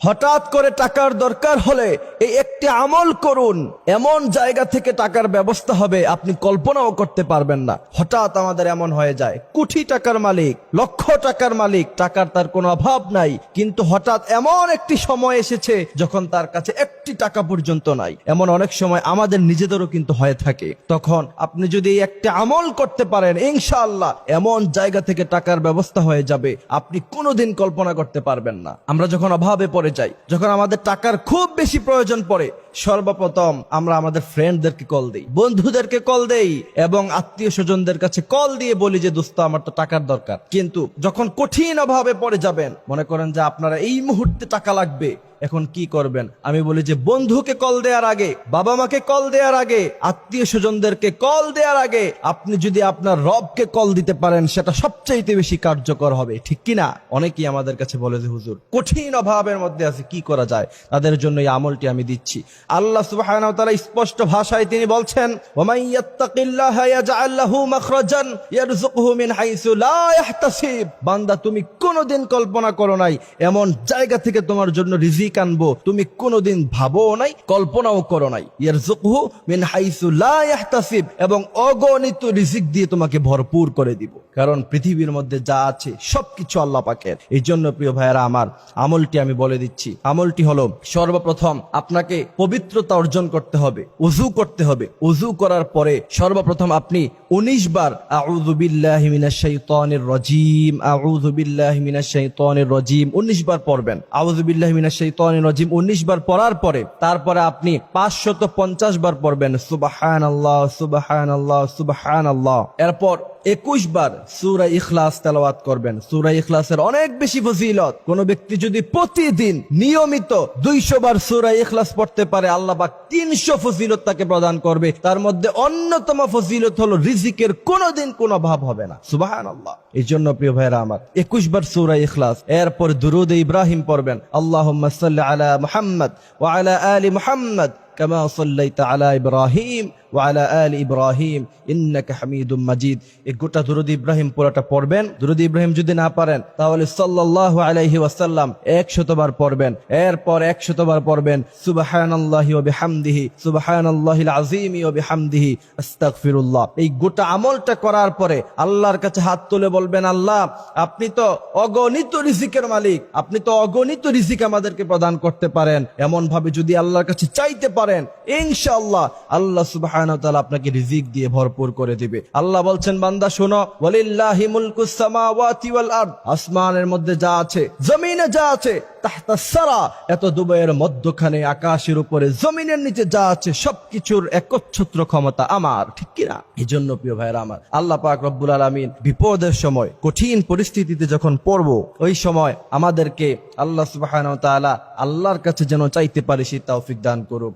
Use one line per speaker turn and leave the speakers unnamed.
হঠাৎ করে টাকার দরকার হলে এই একটি আমল করুন, এমন জায়গা থেকে টাকার ব্যবস্থা হবে আপনি কল্পনাও করতে পারবেন না। হঠাৎ আমাদের এমন হয়ে যায়, কোটি টাকার মালিক, লক্ষ টাকার মালিক, টাকার তার কোনো অভাব নাই, কিন্তু হঠাৎ এমন একটি সময় এসেছে যখন তার কাছে একটি টাকা পর্যন্ত নাই। এমন অনেক সময় আমাদের নিজেদেরও কিন্তু হয়ে থাকে। তখন আপনি যদি এই একটি আমল করতে পারেন, ইনশাআল্লাহ এমন জায়গা থেকে টাকার ব্যবস্থা হয়ে যাবে আপনি কোনোদিন কল্পনা করতে পারবেন না। আমরা যখন অভাবে পড়ে যাই, যখন আমাদের টাকার খুব বেশি প্রয়োজন পড়ে, সর্বপ্রথম আমরা আমাদের ফ্রেন্ডদেরকে কল দেই, বন্ধুদেরকে কল দেই এবং আত্মীয় স্বজনদের কাছে কল দিয়ে বলি যে দোস্ত আমার তো টাকার দরকার। কিন্তু যখন কঠিন অভাবে পড়ে যাবেন, মনে করেন যে আপনারা এই মুহূর্তে টাকা লাগবে, এখন কি করবেন? আমি বলি যে বন্ধুকে কল দেওয়ার আগে, বাবা মাকে কল দেওয়ার আগে, আত্মীয় স্বজনদেরকে কল দেওয়ার আগে আপনি যদি আপনার রবকে কল দিতে পারেন, সেটা সবচাইতে বেশি কার্যকর হবে, ঠিক কিনা? অনেকেই আমাদের কাছে বলে যে হুজুর কঠিন অভাবের মধ্যে আছে, কি করা যায়? তাদের জন্য এই আমলটি আমি দিচ্ছি। আল্লাহ সুবহানাহু ওয়া তাআলা স্পষ্ট ভাষায় তিনি বলছেন, ওয়ামান ইয়াত্তাকিল্লাহা ইয়াজআল লাহু মাখরাজান ইয়ারযুকহু মিন হাইসু লা ইয়াহতাসিব। বান্দা, তুমি কোনোদিন কল্পনা করো নাই এমন জায়গা থেকে তোমার জন্য রিজিক আনবো, তুমি কোনোদিন ভাবো নাই, কল্পনাও করো নাই। ইয়ারযুকহু মিন হাইসু লা ইয়াহতাসিব, এবং অগণিত রিজিক দিয়ে তোমাকে ভরপুর করে দিব। কারণ পৃথিবীর মধ্যে যা আছে সবকিছু আল্লাহ পাকের। এই জন্য প্রিয় ভাইয়েরা আমার, আমলটি আমি বলে দিচ্ছি। আমলটি হলো, সর্বপ্রথম আপনাকে পবিত্রতা অর্জন করতে হবে, ওযু করতে হবে। ওযু করার পরে সর্বপ্রথম আপনি 19 বার আউযু বিল্লাহি মিনাশ শাইতানির রাজীম, আউযু বিল্লাহি মিনাশ শাইতানির রাজীম 19 বার পড়বেন। আউযু বিল্লাহি মিনাশ শাইতানির রাজীম 19 বার পড়ার পরে তারপরে আপনি 550 বার পড়বেন সুবহানাল্লাহ সুবহানাল্লাহ সুবহানাল্লাহ। এরপর 21 বার সূরা ইখলাস তেলাওয়াত করবেন। সূরা ইখলাসের অনেক বেশি ফজিলত। কোন ব্যক্তি যদি প্রতিদিন নিয়মিত 200 বার সূরা ইখলাস পড়তে পারে, আল্লাহ পাক 300 ফজিলত তাকে প্রদান করবে। তার মধ্যে অন্যতম ফজিলত হলো রিজিকের কোনোদিন কোনো অভাব হবে না। সুবহানাল্লাহ। এই জন্য প্রিয় ভাইরা আমার, 21 বার সূরা ইখলাস, এরপর দুরূদ ইব্রাহিম পড়বেন। আল্লাহুম্মা সাল্লি আলা মুহাম্মদ ওয়া আলা আলি মুহাম্মদ কামা সাল্লাইতা আলা ইব্রাহিম ওয়া আলা আলি ইব্রাহিম ইন্নাকা হামিদুম মাজিদ। এই গোটা দুরূদ ইব্রাহিম পুরোটা পড়বেন। দুরূদ ইব্রাহিম যদি না পারেন তাহলে সাল্লাল্লাহু আলাইহি ওয়াসাল্লাম 100 বার পড়বেন। এরপর 100 বার পড়বেন সুবহানাল্লাহি ওয়া বিহামদিহি সুবহানাল্লাহিল আযীম ওয়া বিহামদিহি আস্তাগফিরুল্লাহ। এই গোটা আমলটা করার পরে আল্লাহর কাছে হাত তুলে বলবেন, আল্লাহ আপনি তো অগণিত রিজিকের মালিক, আপনি তো অগণিত রিজিক আমাদেরকে প্রদান করতে পারেন। এমন ভাবে যদি আল্লাহর কাছে চাইতে পারেন, ইনশাআল্লাহ আল্লাহ সুবহানাহু ওয়া তাআলা আপনাকে রিজিক দিয়ে ভরপুর করে দিবে। আল্লাহ বলছেন, বান্দা শোনো, ওয়ালিল্লাহি মুলকুস সামাওয়াতি ওয়াল আরদ, আসমানের মধ্যে যা আছে, জমিনে যা আছে, তাহতাস সারা, এত দুবাইয়ের মধ্যখানে, আকাশের উপরে, জমিনের নিচে যা আছে সবকিছুর একচ্ছত্র ক্ষমতা আমার, ঠিক কিনা? এই জন্য প্রিয় ভাইরা আমার, আল্লাহ পাক রব্বুল আলামিন বিপদের সময়, কঠিন পরিস্থিতিতে যখন পড়বো, ওই সময় আমাদেরকে আল্লাহ সুবহানাহু ওয়া তাআলা আল্লাহর কাছে যেন চাইতে পারি সেই তৌফিক দান করুক।